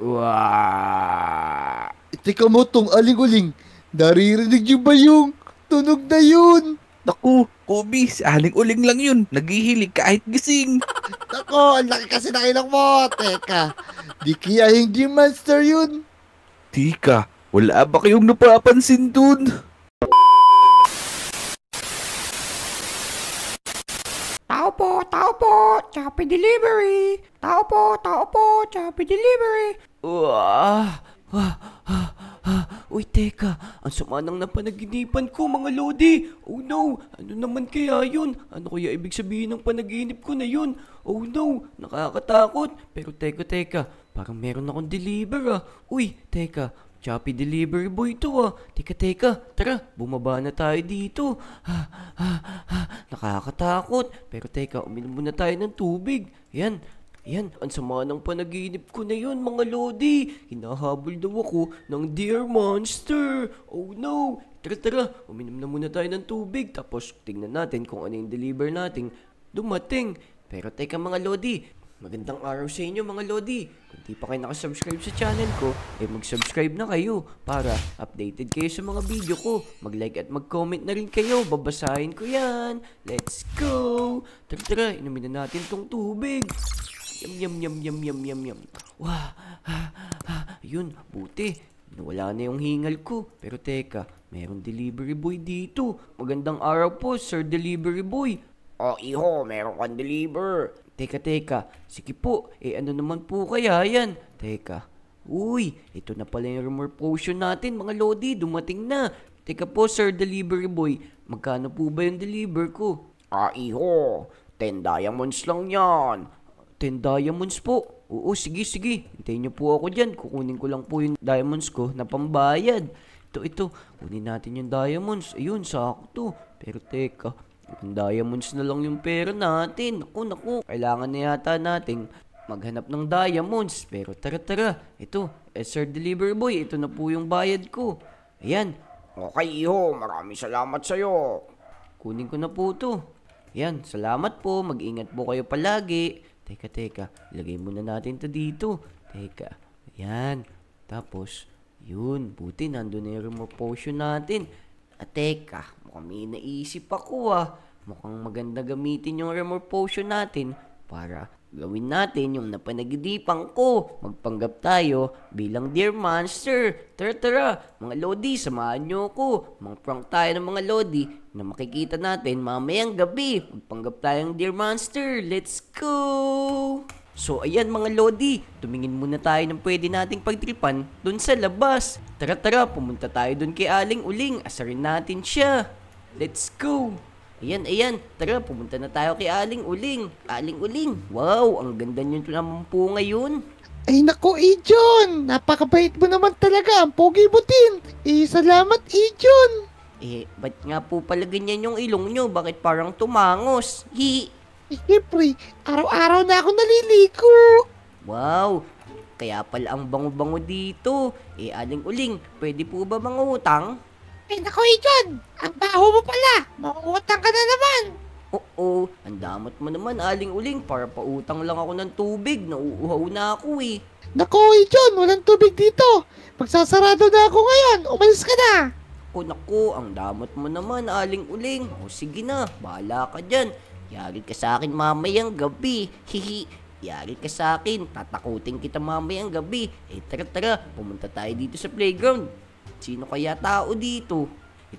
Wah! Teka mo tong aling-uling. Naririnig niyo ba yung tunog na yun? Naku, Kobe, si Aling Uling lang yun. Naghihilig kahit gising. Nako, ang laki kasi ng ilong mo. Teka, di kaya hindi monster yun? Tika, wala ba kayong napapansin dun? Tao po, Choppy Delivery. Tao po, Choppy Delivery. Wah! Uy, teka, ang sama ng napanaginipan ko, mga lodi. Oh no, ano naman kaya yun? Ano kaya ibig sabihin ng panaginip ko na yun? Oh no, nakakatakot. Pero teka, parang meron akong deliver ah. Uy, teka, Choppy Delivery Boy to ah. Teka, tara, bumaba na tayo dito. Nakakatakot. Pero teka, uminom muna tayo ng tubig. Yan, ang sama ng panaginip ko na yun, mga lodi. Hinahabol daw ako ng deer monster. Oh no. Tara, uminom na muna tayo ng tubig. Tapos tingnan natin kung ano yung deliver natin dumating. Pero teka mga lodi, magandang araw sa inyo mga lodi. Kung di pa kayo nakasubscribe sa channel ko, mag-subscribe na kayo para updated kayo sa mga video ko. Mag-like at mag-comment na rin kayo, babasahin ko yan. Let's go. Tara, inumin na natin tong tubig. Yum. Wah, yun, buti. Nawala na yung hingal ko. Pero teka, mayroong delivery boy dito. Magandang araw po, Sir Delivery Boy. Oh, iho, meron kang deliver. Teka, sige po, ano naman po kaya yan? Teka, uy, ito na pala yung rumor potion natin, mga lodi, dumating na. Teka po, Sir Delivery Boy, magkano po ba yung deliver ko? Iho, 10 diamonds lang yan. 10 diamonds po. Oo, sige. Hintayin niyo po ako dyan. Kukunin ko lang po yung diamonds ko na pambayad. Ito. Kunin natin yung diamonds. Ayun, sakto. Pero teka, yung diamonds na lang yung pera natin. Naku. Kailangan na yata nating maghanap ng diamonds. Pero tara. Ito, Sir Delivery Boy, ito na po yung bayad ko. Ayan. Okay, iho. Maraming salamat sa'yo. Kunin ko na po to. Ayan, salamat po. Mag-ingat po kayo palagi. Teka, ilagay muna natin to dito. Teka, ayan. Tapos, yun, buti nandun na yung remote potion natin. Teka, mukhang may naisip ako ah. Mukhang maganda gamitin yung remote potion natin para gawin natin yung napanaginipan ko. Magpanggap tayo bilang deer monster. Tara, mga lodi, samahan nyo ako. Mang-prank tayo ng mga lodi na makikita natin mamayang gabi. Magpanggap tayong deer monster. Let's go! So ayan mga lodi, tumingin muna tayo ng pwede nating pagtripan dun sa labas. Tara, pumunta tayo dun kay Aling Uling. Asarin natin siya. Let's go! Ayan, tara, pumunta na tayo kay Aling Uling. Aling Uling, wow, ang ganda nyo naman po ngayon. Ay nako, John. Napakabait mo naman talaga. Ang pogi mo din. Salamat, John. Ba't nga po pala ganyan yung ilong nyo? Bakit parang tumangos? Siyempre, araw-araw na ako naliligo. Wow, kaya pala ang bango-bango dito. Aling Uling, pwede po ba mangutang? Ay nako, John. Ang baho mo pala. Mauutang ka na naman. Oo, ang damot mo naman, Aling Uling. Para pautang lang ako ng tubig. Nauuhaw na ako eh. Nako, John. Walang tubig dito. Pagsasarado na ako ngayon. Umalis ka na. Naku, ang damot mo naman, Aling Uling. O sige na, bahala ka dyan. Yari ka sa akin mamayang gabi. Yari ka sa akin. Tatakutin kita mamayang gabi. Tara, pumunta tayo dito sa playground. Sino kaya tao dito?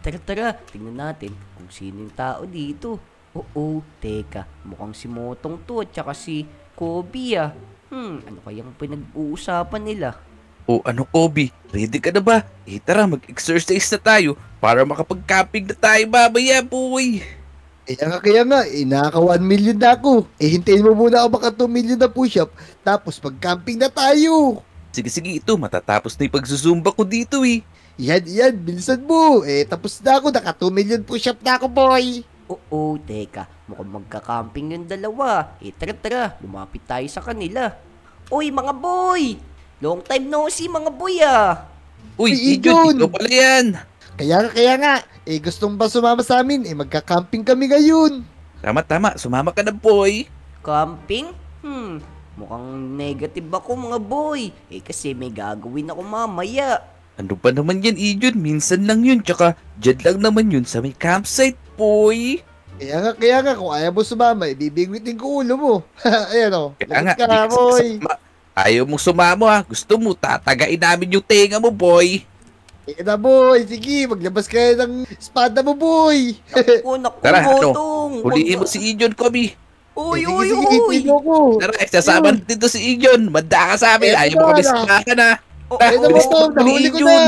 Tara, tingnan natin kung sino yung tao dito. Oo, teka, mukhang si Motong to at saka si Kobe ah. Ano kayang pinag-uusapan nila? O ano, Kobe? Ready ka na ba? Tara, mag-exercise na tayo para makapag-camping na tayo babaya, boy. Kaya nga, naka 1 million na ako. Hintayin mo muna ako maka 2 million na push-up. Tapos pag-camping na tayo. Sige, ito, matatapos na yung pagzuzumba ko dito eh. Yan, bilisan mo. Tapos na ako, naka 2 million push-up na ako, boy. Oo, teka, mukhang magka-camping yung dalawa. Tara, lumapit tayo sa kanila. Uy, mga boy! Long time no see, mga boy ah! Uy, Ay, John, John. ikaw pala yan. Kaya nga, gustong ba sumama sa amin? Magka-camping kami ngayon. Tama, sumama ka na, boy. Camping? Mukhang negative ako mga boy. Kasi may gagawin ako mamaya. Ano ba naman yan, Ijon? Minsan lang yun, tsaka dyan lang naman yun sa may campsite, boy. Kaya nga, kung ayaw mo sumama, ibibigwitin ko ulo mo. Ayan o, Kaya nga, lagot ka, di ka boy. sasama. Ayaw mong sumama ha. Gusto mo, tatagain namin yung tenga mo, boy. Ika na, boy. Sige, maglabas kayo ng espada mo, boy. Naku, Tara, Motong. Huliin mo si Ijon, Kobe. Uy, Sige, uy, sige, uy. tingnan ko. Tara, sasama natin to si Ijon. Manda ka sa amin. Eh, Ayaw mo kami wala. samahan ha. Oh, Ay, oh, naman Bilis to, mo, nahuli ko Ijon. na.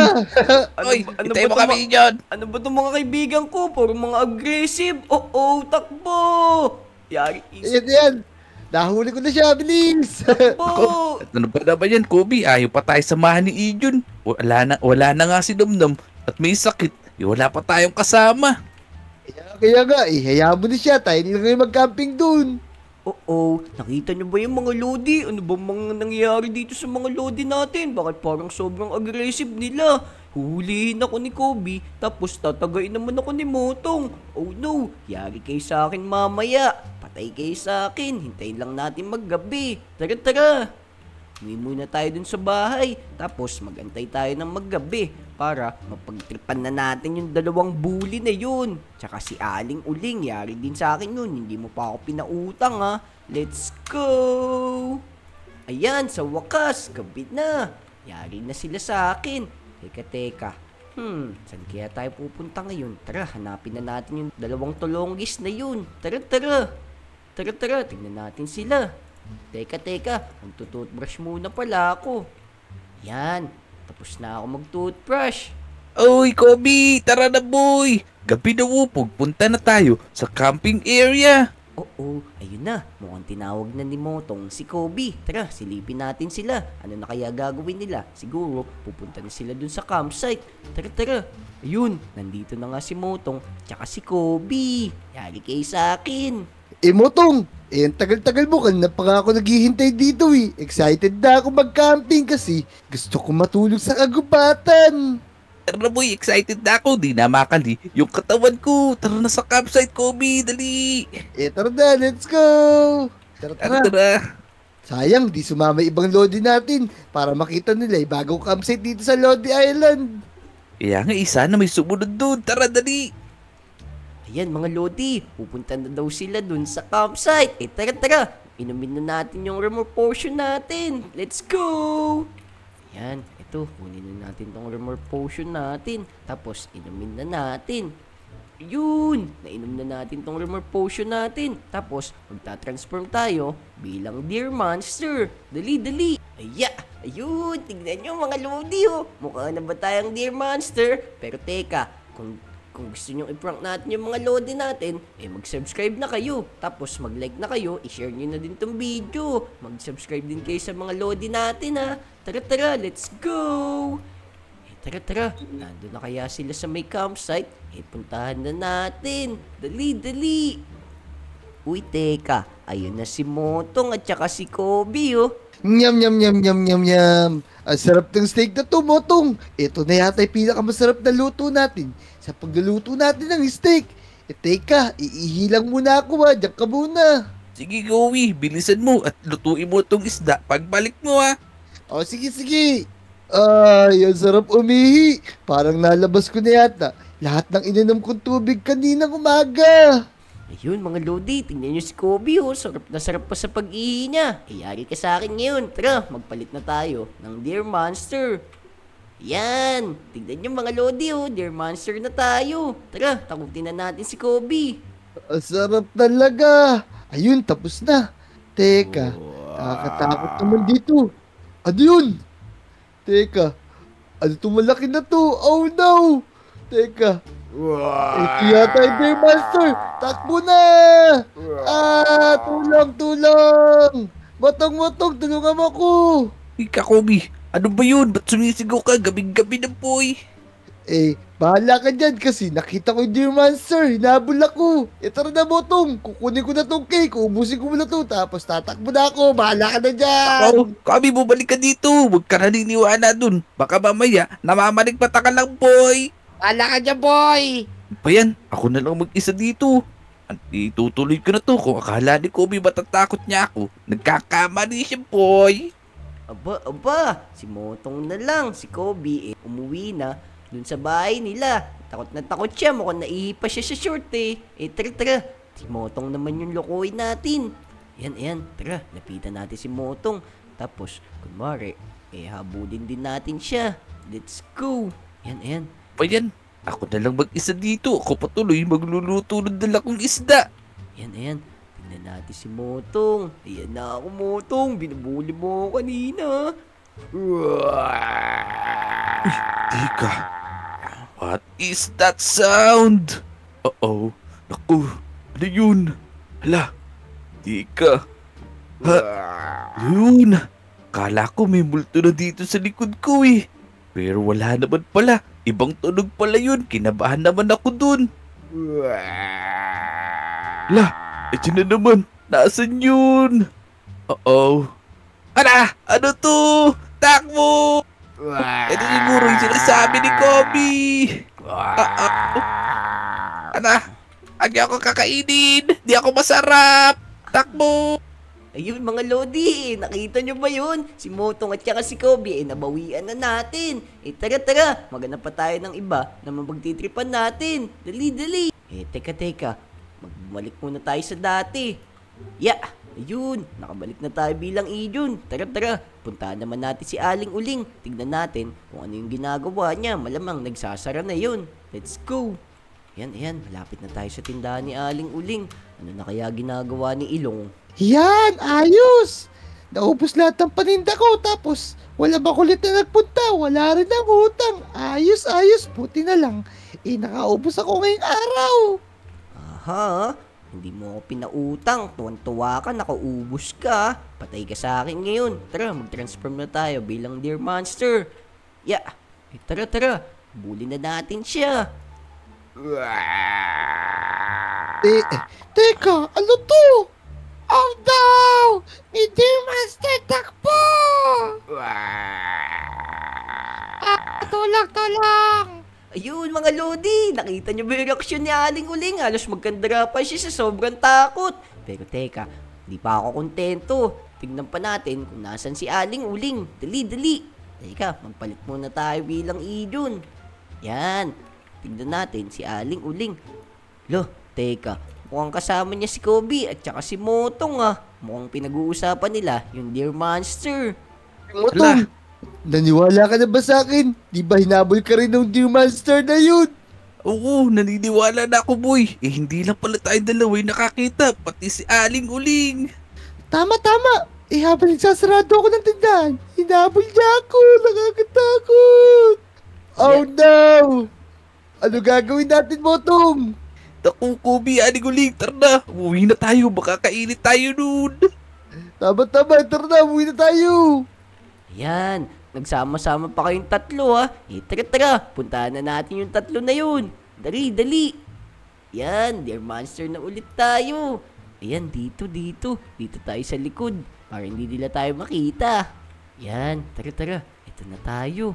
Oy, ano hintayin ba mo to, kami, Ijon. Ano ba itong mga kaibigan ko? Puro mga aggressive. Takbo. Yari, Yan. Nahuli ko na siya, bilis. takbo. Ano ba naman yan, Kobe? Ayaw pa tayo samahan ni Ijon. Wala na nga si Nomnom at may sakit. Wala pa tayong kasama. Kaya nga, hayaan mo na siya. Tayo nila kayo mag-camping dun. Nakita niyo ba yung mga lodi? Ano ba mga nangyayari dito sa mga lodi natin? Bakit parang sobrang aggressive nila? Huhulihin ako ni Kobe, tapos tatagain naman ako ni Motong. Oh no, yari kayo sa akin mamaya. Patay kayo sa akin, hintayin lang natin maggabi. Tara. Uwi muna tayo dun sa bahay, tapos magantay tayo ng maggabi para mapagtripan na natin yung dalawang bully na yun. Tsaka si Aling Uling, yari din sa akin yun, hindi mo pa ako pinautang ha. Let's go! Ayan, sa wakas, gabi na. Yari na sila sa akin. Teka. Saan kaya tayo pupunta ngayon? Tara, hanapin na natin yung dalawang tulonggis na yun. Tara, tingnan natin sila. Teka, magtutoothbrush muna pala ako. Yan, tapos na ako mag-toothbrush. Oy, Kobe! Tara na, boy! Gabi na wupog, punta na tayo sa camping area. Ayun na, mukhang tinawag na ni Motong si Kobe. Tara, silipin natin sila. Ano na kaya gagawin nila? Siguro, pupunta na sila dun sa campsite. Tara. Ayun, nandito na nga si Motong, tsaka si Kobe. Yari kayo sa akin. Motong, ang tagal-tagal mo, kanina pa nga ako naghihintay dito Excited na ako mag-camping kasi gusto ko matulog sa kagubatan. Tara, boy, excited na ako. Di na makali yung katawan ko. Tara na sa campsite, Kobe. Dali! Tara na, let's go! Tara. Sayang, di sumama ibang Lodi natin para makita nila yung bagong campsite dito sa Lodi Island. Kaya nga, isa na may sumunod doon. Tara, dali! Ayan mga Lodi, pupunta na daw sila dun sa campsite. Tara. Inumin na natin yung remote potion natin. Let's go! Ayan, ito, kunin na natin tong remote potion natin. Tapos, inumin na natin. Yun! Nainom na natin tong remote potion natin. Tapos, magta-transform tayo bilang Deer Monster. Dali! Ayun! Tignan nyo mga Lodi Mukha na ba tayong Deer Monster? Pero teka, kung gusto nyo i-prank natin yung mga Lodi natin, mag-subscribe na kayo. Tapos mag-like na kayo, i-share nyo na din tong video. Mag-subscribe din kayo sa mga Lodi natin ha. Tara, let's go! Tara, nandun na kaya sila sa may campsite? Puntahan na natin. Dali! Uy, teka, ayun na si Motong at saka si Kobe Nyam. Ang sarap ng steak na to, Motong. Ito na yata yung pinakamasarap na luto natin sa pagluluto natin ng steak. Teka, iihilang muna ako Diyan ka muna. Sige, Kobe. Bilisan mo at lutuin mo itong isda pagbalik mo ha. Sige. Ay, ang sarap umihi. Parang nalabas ko na yata lahat ng ininom kong tubig kaninang umaga. Ayun mga Lodi, tingnan nyo si Kobe sarap na sarap pa sa pag-ihi niya. Yari ka sa akin ngayon. Tara, magpalit na tayo ng Deer Monster. Yan, tingnan nyo mga Lodi Deer Monster na tayo. Tara, takutin na natin si Kobe. Ang sarap talaga. Ayun, tapos na. Teka, nakakatakot naman dito. Ano yun? Teka, ano itong malaki na to? Oh no! Teka, ito yata yung Deer Monster. Takbo na! Tulong! Motong, tulungan mo ako! Ika, Kobe. Ano ba yun? Ba't sumisigaw ka? Gabing-gabi na, boy. Bahala ka dyan kasi nakita ko yung Deer Monster. Hinabol ako. Tara na, Motong. Kukunin ko na tong cake. Ubusin ko muna to. Tapos tatakbo na ako. Bahala ka na dyan. Kobe, bumalik ka dito. Huwag ka naniniwala dun. Baka mamaya, namamalig pata ka lang, boy. Bahala ka dyan, boy. Ano ba yan? Ako na lang mag-isa dito. Itutuloy ko na to kung akala ni Kobe matatakot niya ako. Nagkakamali siya, boy. Aba, si Motong na lang, si Kobe umuwi na dun sa bahay nila. Takot na takot siya, mukhang naihipa siya sa short tara, si Motong naman yung lokohin natin. Ayan, tara, lapitan natin si Motong. Tapos, kunwari, habulin din natin siya. Let's go. Ayan. Pa yan, ako na lang mag-isa dito. Ako patuloy magluluto ng dalakong isda. Ayan. Tingnan natin si Motong. Ayan na ako, Motong. Binubuli mo ako kanina. Teka, what is that sound? Uh-oh, naku, ano yun? Hala, teka. Yun, kala ko may multo na dito sa likod ko Pero wala naman pala, ibang tunog pala yun, kinabahan naman ako dun. Hala, ito na naman, nasan yun? Uh-oh. Ano to? Takbo! Ito siguro yung sinasabi ni Kobe. Hindi ako kakainin. Di ako masarap. Takbo! Ayun mga Lodi, nakita nyo ba yun? Si Motong at saka si Kobe, nabawian na natin. Tara, maghanap pa tayo ng iba na mapagtitripan natin. Dali. Teka, magbalik muna tayo sa dati. Ayun, nakabalik na tayo bilang Ijun. Tara, puntahan naman natin si Aling Uling. Tignan natin kung ano yung ginagawa niya. Malamang nagsasara na yun. Let's go. Ayan, malapit na tayo sa tindahan ni Aling Uling. Ano na kaya ginagawa ni Ilong? Yan, ayos! Naubos lahat ng paninda ko, tapos wala ba kulit na nagpunta? Wala rin ang utang. Ayos, buti na lang. Nakaubos ako ngayong araw. Aha, hindi mo ako pinautang. Tuwan-tuwa ka, nakaubos ka. Patay ka sa akin ngayon. Tara, mag-transform na tayo bilang Deer Monster. Tara. Bulin na natin siya. Teka, ano to? Oh no! May Deer Monster takbo! Tulak! Ayun mga Lodi, nakita niyo ba yung reaksyon ni Aling Uling? Halos magkandara pa siya sa sobrang takot. Pero teka, hindi pa ako kontento. Tignan pa natin kung nasan si Aling Uling. Dali. Teka, magpalit muna tayo bilang Ijun. Yan, tignan natin si Aling Uling. Teka, mukhang kasama niya si Kobe at saka si Motong Mukhang pinag-uusapan nila yung Deer Monster. Motong, naniwala ka na ba sa akin? Di ba hinabol ka rin ng Deer Monster na yun? Oo, naniniwala na ako, boy. Hindi lang pala tayo dalawa yung nakakita, pati si Aling Uling. Tama. Habang nagsasarado ako ng tindahan, hinabol niya ako. Nakakatakot. Oh no! Ano gagawin natin, Motong? Naku, Kobe, Aling Uling, tara na. Umuwi na tayo, baka kainit tayo nun. Tama, tara na, umuwi na tayo. Yan, nagsama-sama pa kayong tatlo tara, puntahan na natin yung tatlo na yun. Dali. Yan, Deer Monster na ulit tayo. Ayan, dito tayo sa likod para hindi nila tayo makita. Yan, tara, ito na tayo.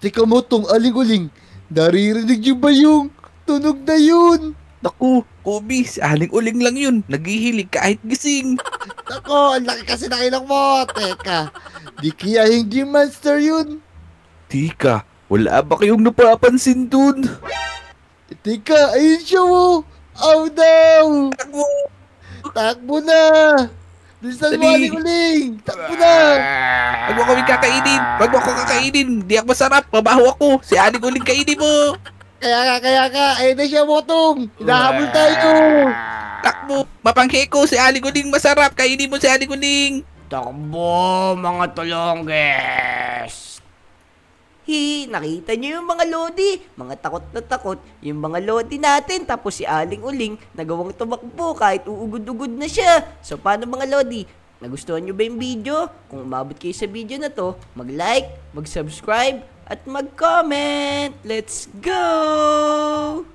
Teka, Motong, Aling Uling, naririnig niyo ba yung tunog na yun? Naku, Kobe, si Aling Uling lang yun. Naghihilig kahit gising. Ako, ang laki kasi ng ilong mo. Teka, di kaya yung Deer Monster yun? Tika, wala ba kayong napapansin dun? Teka, ayun siya mo. Oh no! Takbo na! Bilisan mo, Dali. Aling Uling! Takbo na! Wag mo kami kakainin. Wag mo ako kakainin. Di ako masarap. Mabaho ako. Si Aling Uling kainin mo. Kaya ka. Ayun na siya, Motong. Hinahabol tayo. Takbo. Mapanghe ko. Si Aling Uling masarap. Kainin mo si Aling Uling. Takbo, mga tulongges! Nakita niyo yung mga Lodi? Mga takot na takot yung mga Lodi natin. Tapos si Aling Uling nagawang tumakbo kahit uugod-ugod na siya. So paano mga Lodi? Nagustuhan niyo ba yung video? Kung umabot kayo sa video na to, mag-like, mag-subscribe, at mag-comment. Let's go!